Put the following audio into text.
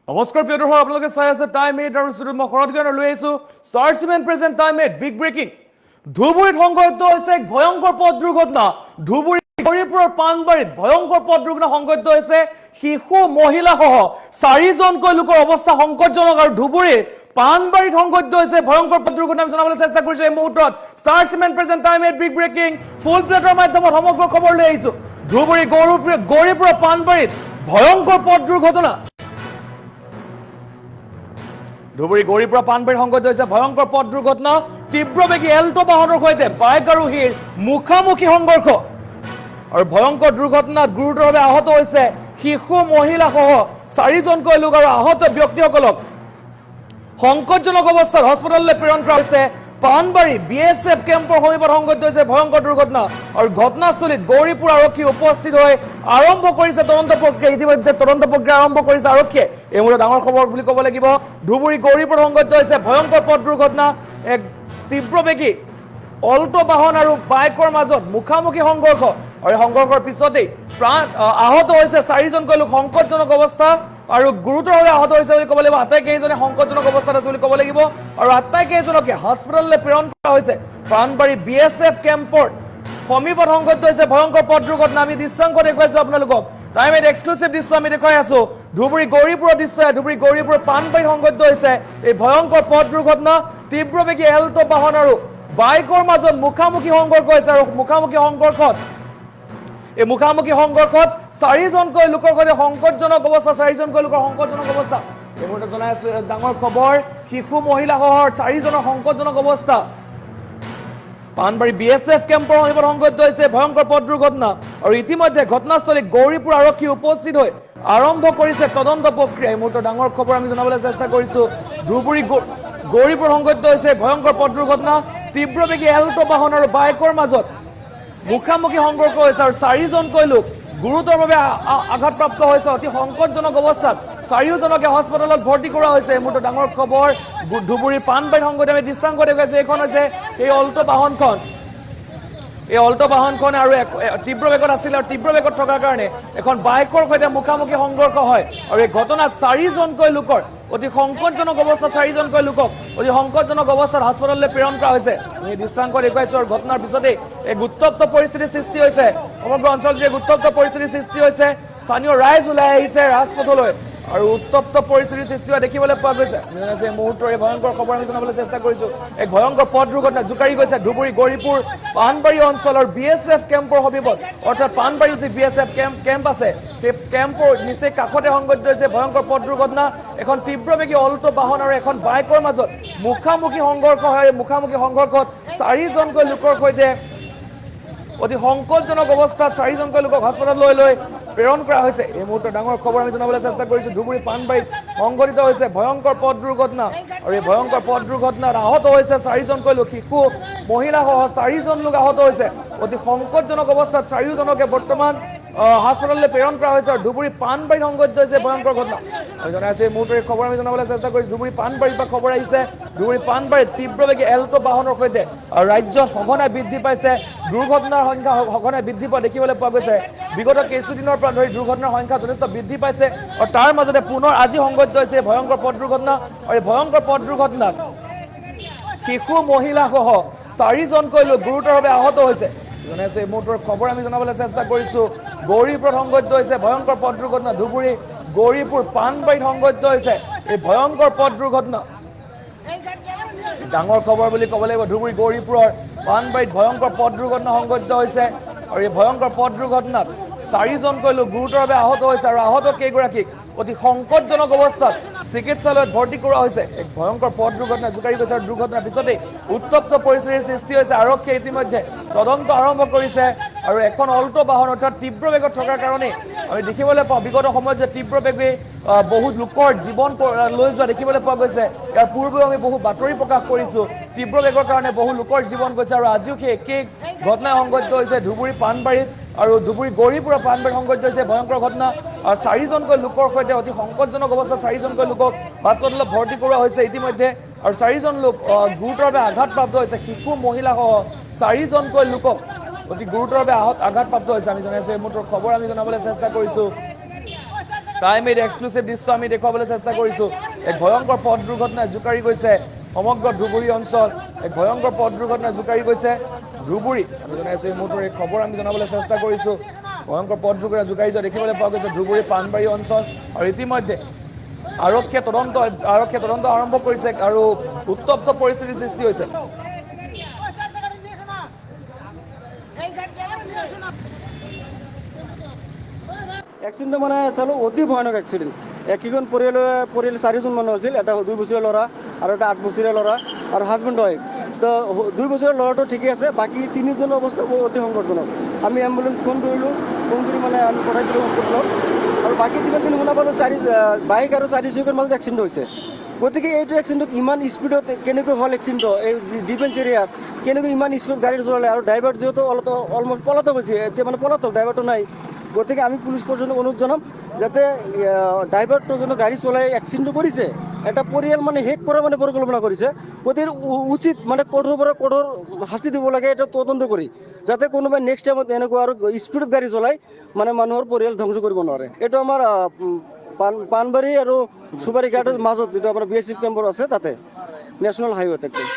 নমস্কাৰ প্ৰিয় দৰ্শক আপোনালোকে চাই আছে টাইম 8 আৰু ষ্টুডিঅ'ত মই শৰৎ গায়ন লৈ আহিছো star Cement present time 8 big breaking ধুবুৰীত সংঘটিত হৈছে এক ভয়ংকৰ পথ দুৰ্ঘটনা ধুবুৰী গৌৰীপুৰৰ পাণবাৰীত ভয়ংকৰ পথ দুৰ্ঘটনা সংঘটিত হৈছে শিশু মহিলা সহ 4জনকৈ লোকৰ অৱস্থা সংকটজনক আৰু ধুবুৰীৰ পাণবাৰীত সংঘটিত হৈছে ভয়ংকৰ পথ দুৰ্ঘটনা আমি জনাবলৈ চেষ্টা কৰিছো এই মুহূৰ্তত Star Cement present time 8 big breaking full প্লেটৰ মাধ্যমত সমগ্ৰ খবৰ লৈ আহিছো ধুবুৰী গৌৰীপুৰৰ পাণবাৰীত ভয়ংকৰ পথ দুৰ্ঘটনা ধুবুৰী গৌৰীপুৰ পাণবাৰীত সংঘটিত হৈছে ভয়ংকৰ পথ দুৰ্ঘটনা তীব্ৰবেগী এল্টো বাহনৰ সৈতে বাইক আৰোহীৰ মুখামুখি সংঘৰ্ষ আৰু ভয়ংকৰ দুৰ্ঘটনাত গুৰুতৰভাৱে আহত হৈছে শিশু মহিলা সহ 4জনকৈ লোক আৰু আহত ব্যক্তিসকলক সংকটজনক অৱস্থাত হস্পিটেললৈ প্ৰেৰণ কৰা হৈছে পাণবাৰী বিএছএফ কেম্পৰ সমীপত সংঘটিত হৈছে ভয়ংকৰ দুৰ্ঘটনা আৰু ঘটনাস্থলীত গৌৰীপুৰ আৰক্ষী উপস্থিত হৈ আৰম্ভ কৰিছে তদন্ত প্ৰক্ৰিয়া ইতিমধ্যে তদন্ত প্ৰক্ৰিয়া আৰম্ভ কৰিছে আৰক্ষীয়ে এই মুহূৰ্তত ডাঙৰ খবৰ বুলি ক'ব লাগিব ধুবুৰী গৌৰীপুৰ সংঘটিত হৈছে ভয়ংকৰ পথ দুৰ্ঘটনা এক তীব্ৰবেগী অল্টো বাহন আৰু বাইকৰ মাজত মুখামুখি সংঘৰ্ষ আৰু এই সংঘৰ্ষৰ পিছতেই প্ৰাণ আহত হৈছে 4জনকৈ লোক সংকটজনক অৱস্থা আৰু গুৰুতৰভাৱে আহত হৈছে বুলি ক'ব লাগিব আটাইকেইজনে সংকটজনক অৱস্থাত আছে বুলি ক'ব লাগিব আৰু আটাইকেইজনকে হস্পিটেললৈ প্ৰেৰণ কৰা হৈছে পাণবাৰী বিএছএফ কেম্পৰ সমীপত সংঘটিত হৈছে ভয়ংকৰ পথ দুৰ্ঘটনা আমি দৃশ্যাংশ দেখুৱাইছো আপোনালোকক টাইম 8 এক্সক্লুসিভ দৃশ্য আমি দেখুৱাই আছো ধুবুৰী গৌৰীপুৰৰ দৃশ্য ধুবুৰী গৌৰীপুৰৰ পাণবাৰীত সংঘটিত হৈছে এই ভয়ংকৰ পথ দুৰ্ঘটনা তীব্ৰবেগী এল্টো বাহন আৰু বাইকৰ মাজত মুখামুখি সংঘৰ্ষ হৈছে আৰু মুখামুখি সংঘৰ্ষত 4জনকৈ লোকৰ সৈতে সংকটজনক অৱস্থা 4জনকৈ লোকৰ সংকটজনক অৱস্থা এই মুহূৰ্তত জনাই আছো ডাঙৰ খবৰ শিশু মহিলা সহ 4জনৰ সংকটজনক অৱস্থা পাণবাৰী বিএছএফ কেম্পৰ সমীপত সংঘটিত হৈছে ভয়ংকৰ পথ দুৰ্ঘটনা আৰু ইতিমধ্যে ঘটনাস্থলীত গৌৰীপুৰ আৰক্ষী উপস্থিত হৈ আৰম্ভ কৰিছে তদন্ত প্ৰক্ৰিয়া এই মুহূৰ্তত ডাঙৰ খবৰ আমি জনাবলৈ চেষ্টা কৰিছো ধুবুৰী গৌৰীপুৰ সংঘটিত হৈছে ভয়ংকৰ পথ দুৰ্ঘটনা তীব্ৰবেগী এল্টো বাহন আৰু বাইকৰ মাজত মুখামুখি সংঘৰ্ষ হৈছে আৰু 4জনকৈ লোক গুৰুতৰভাৱে আঘাতপ্ৰাপ্ত হৈছে অতি সংকটজনক অৱস্থাত 4জনকে হস্পিটেলত ভৰ্তি কৰা হৈছে এই মুহূৰ্তত ডাঙৰ খবৰ ধুবুৰী পাণবাৰীত সংঘটিত আমি দৃশ্যাংশ দেখুৱাইছো এইখন হৈছে এই অল্টো বাহনখন আৰু তীব্ৰ বেগত আছিল আৰু তীব্ৰ বেগত থকাৰ কাৰণে এখন বাইকৰ সৈতে মুখামুখি সংঘৰ্ষ হয় আৰু এই ঘটনাত 4জনকৈ লোকৰ অতি সংকটজনক অৱস্থাত 4জনকৈ লোকক অতি সংকটজনক অৱস্থাত হস্পিটেললৈ প্ৰেৰণ কৰা হৈছে আমি দৃশ্যাংশ দেখুৱাইছো আৰু ঘটনাৰ পিছতেই এক উত্তপ্ত পৰিস্থিতিৰ সৃষ্টি হৈছে সমগ্ৰ অঞ্চলজুৰি উত্তপ্ত পৰিস্থিতিৰ সৃষ্টি হৈছে স্থানীয় ৰাইজ ওলাই আহিছে ৰাজপথলৈ আৰু উত্তপ্ত পৰিস্থিতিৰ সৃষ্টি হোৱা দেখিবলৈ পোৱা গৈছে এই মুহূৰ্তৰ এই ভয়ংকৰ খবৰ আমি জনাবলৈ চেষ্টা কৰিছো এক ভয়ংকৰ পথ দুৰ্ঘটনা জোকাৰি গৈছে ধুবুৰী গৌৰীপুৰ পাণবাৰী অঞ্চলৰ বিএছএফ কেম্পৰ সমীপত অৰ্থাৎ পাণবাৰী যি বিএছএফ কেম্প আছে সেই কেম্পৰ নিচেই কাষতে সংঘটিত হৈছে ভয়ংকৰ পথ দুৰ্ঘটনা এখন তীব্ৰবেগী অল্টো বাহন আৰু এখন বাইকৰ মাজত মুখামুখি সংঘৰ্ষ হয় মুখামুখি সংঘৰ্ষত 4জনকৈ লোকৰ সৈতে অতি সংকটজনক অৱস্থাত 4জনকৈ লোকক হস্পিটেললৈ প্ৰেৰণ কৰা হৈছে এই মুহূৰ্তত ডাঙৰ খবৰ আমি জনাবলৈ চেষ্টা কৰিছো ধুবুৰী পাণবাৰীত সংঘটিত হৈছে ভয়ংকৰ পথ দুৰ্ঘটনা আৰু এই ভয়ংকৰ পথ দুৰ্ঘটনাত আহত হৈছে 4জনকৈ লোক শিশু মহিলা সহ 4জন লোক আহত হৈছে অতি সংকটজনক অৱস্থাত 4জনকে বৰ্তমান হস্পিটেললৈ প্ৰেৰণ কৰা হৈছে আৰু ধুবুৰী পাণবাৰীত সংঘটিত হৈছে ভয়ংকৰ ঘটনা আমি জনাই আছো এই মুহূৰ্তৰ খবৰ আমি জনাবলৈ চেষ্টা কৰিছো ধুবুৰী পাণবাৰীৰ পৰা খবৰ আহিছে ধুবুৰী পাণবাৰীত তীব্ৰবেগী এল্টো বাহনৰ সৈতে ৰাজ্যত সঘনাই বৃদ্ধি পাইছে দুৰ্ঘটনাৰ সংখ্যা সঘনাই বৃদ্ধি পোৱা দেখিবলৈ পোৱা গৈছে বিগত কিছুদিনৰ পৰা ধৰি দুৰ্ঘটনাৰ সংখ্যা যথেষ্ট বৃদ্ধি পাইছে আৰু তাৰ মাজতে পুনৰ আজি সংঘটিত হৈছে ভয়ংকৰ পথ দুৰ্ঘটনা আৰু এই ভয়ংকৰ পথ দুৰ্ঘটনাত শিশু মহিলা সহ 4জনকৈ লোক গুৰুতৰভাৱে আহত হৈছে জনাইছো এই মুহূৰ্তৰ খবৰ আমি জনাবলৈ চেষ্টা কৰিছো গৌৰীপুৰত সংঘটিত হৈছে ভয়ংকৰ পথ দুৰ্ঘটনা ধুবুৰী গৌৰীপুৰ পাণবাৰীত সংঘটিত হৈছে এই ভয়ংকৰ পথ দুৰ্ঘটনা ডাঙৰ খবৰ বুলি ক'ব লাগিব ধুবুৰী গৌৰীপুৰৰ পাণবাৰীত ভয়ংকৰ পথ দুৰ্ঘটনা সংঘটিত হৈছে আৰু এই ভয়ংকৰ পথ দুৰ্ঘটনাত 4জনকৈ লোক গুৰুতৰভাৱে আহত হৈছে আৰু আহত কেইগৰাকীক অতি সংকটজনক অৱস্থাত চিকিৎসালয়ত ভৰ্তি কৰা হৈছে এক ভয়ংকৰ পথ দুৰ্ঘটনা জোকাৰি গৈছে আৰু দুৰ্ঘটনাৰ পিছতেই উত্তপ্ত পৰিস্থিতিৰ সৃষ্টি হৈছে আৰক্ষীয়ে ইতিমধ্যে তদন্ত আৰম্ভ কৰিছে আৰু এখন অল্টো বাহন অৰ্থাৎ তীব্ৰ বেগত থকাৰ কাৰণে আমি দেখিবলৈ পাওঁ বিগত সময়ত যে তীব্ৰ বেগে বহুত লোকৰ জীৱন লৈ যোৱা দেখিবলৈ পোৱা গৈছে ইয়াৰ পূৰ্বেও আমি বহু বাতৰি প্ৰকাশ কৰিছো তীব্ৰ বেগৰ কাৰণে বহু লোকৰ জীৱন গৈছে আৰু আজিও সেই একেই ঘটনা সংঘটিত হৈছে ধুবুৰী পাণবাৰীত আৰু ধুবুৰী গৌৰীপুৰৰ পাণবাৰীত সংঘটিত হৈছে ভয়ংকৰ ঘটনা আৰু 4জনকৈ লোকৰ সৈতে অতি সংকটজনক অৱস্থাত 4জনকৈ লোকক হস্পিটেলত ভৰ্তি কৰোৱা হৈছে ইতিমধ্যে আৰু 4জন লোক গুৰুতৰভাৱে আঘাতপ্ৰাপ্ত হৈছে শিশু মহিলা সহ 4জনকৈ লোকক অতি গুৰুতৰভাৱে আঘাতপ্ৰাপ্ত হৈছে আমি জনাইছো এই মুহূৰ্তৰ খবৰ আমি জনাবলৈ চেষ্টা কৰিছো টাইম এইড এক্সক্লুচিভ দৃশ্য আমি দেখুৱাবলৈ চেষ্টা কৰিছোঁ। এক ভয়ংকৰ পথ দুৰ্ঘটনাই জোকাৰি গৈছে সমগ্ৰ ধুবুৰী অঞ্চল। এক ভয়ংকৰ পথ দুৰ্ঘটনাই জোকাৰি গৈছে ধুবুৰী। আমি জনাইছোঁ এই মুহূৰ্তৰ এই খবৰ আমি জনাবলৈ চেষ্টা কৰিছোঁ। ভয়ংকৰ পথ দুৰ্ঘটনা জোকাৰি যোৱা দেখিবলৈ পোৱা গৈছে ধুবুৰী পাণবাৰী অঞ্চল। আৰু ইতিমধ্যে আৰক্ষীয়ে তদন্ত আৰম্ভ কৰিছে আৰু উত্তপ্ত পৰিস্থিতিৰ সৃষ্টি হৈছে। এক্সিডেণ্টটো মানে চালো অতি ভয়ানক এক্সিডেণ্ট। একীখন পৰিয়াল 4জন মানুহ আছিল। এটা 2 বছৰীয়া ল'ৰা আৰু এটা 8 বছৰীয়া ল'ৰা আৰু হাজবেণ্ড ৱাইফ। তো 2 বছৰীয়া ল'ৰাটো ঠিকে আছে, বাকী 3জনৰ অৱস্থা অতি সংকটজনক। আমি এম্বুলেঞ্চ ফোন কৰিলোঁ, ফোন কৰি মানে আমি পঠাই দিলোঁ হস্পিটেলত। আৰু বাকী যিমানদিন শুনা পালোঁ বাইক আৰু 4 চকীৰ মাজত এক্সিডেণ্ট হৈছে। গতিকে এইটো এক্সিডেণ্টত ইমান স্পীডত কেনেকৈ হ'ল এক্সিডেণ্ট, এই ডিফেন্স এৰিয়াত কেনেকৈ ইমান স্পীডত গাড়ী চলালে, আৰু ড্ৰাইভাৰ যিহেতু অলমষ্ট পলাতক হৈছে, এতিয়া মানে পলাতক, ড্ৰাইভাৰটো নাই। গতিকে আমি পুলিচ প্ৰশাসনক অনুৰোধ জনাম যাতে ড্ৰাইভাৰটো যোনটো গাড়ী চলাই এক্সিডেণ্টটো কৰিছে, এটা পৰিয়াল মানে শেষ কৰা মানে পৰিকল্পনা কৰিছে। গতিকে উচিত মানে কঠোৰ পৰা কঠোৰ শাস্তি দিব লাগে, এটা তদন্ত কৰি, যাতে কোনোবাই নেক্সট টাইমত এনেকুৱা আৰু স্পীডত গাড়ী চলাই মানে মানুহৰ পৰিয়াল ধ্বংস কৰিব নোৱাৰে। এইটো আমাৰ পাণবাৰী আৰু সুবাৰী ঘাটৰ মাজত যিটো আমাৰ BSF কেম্পৰ আছে, তাতে নেশ্যনেল হাইৱেত একদম।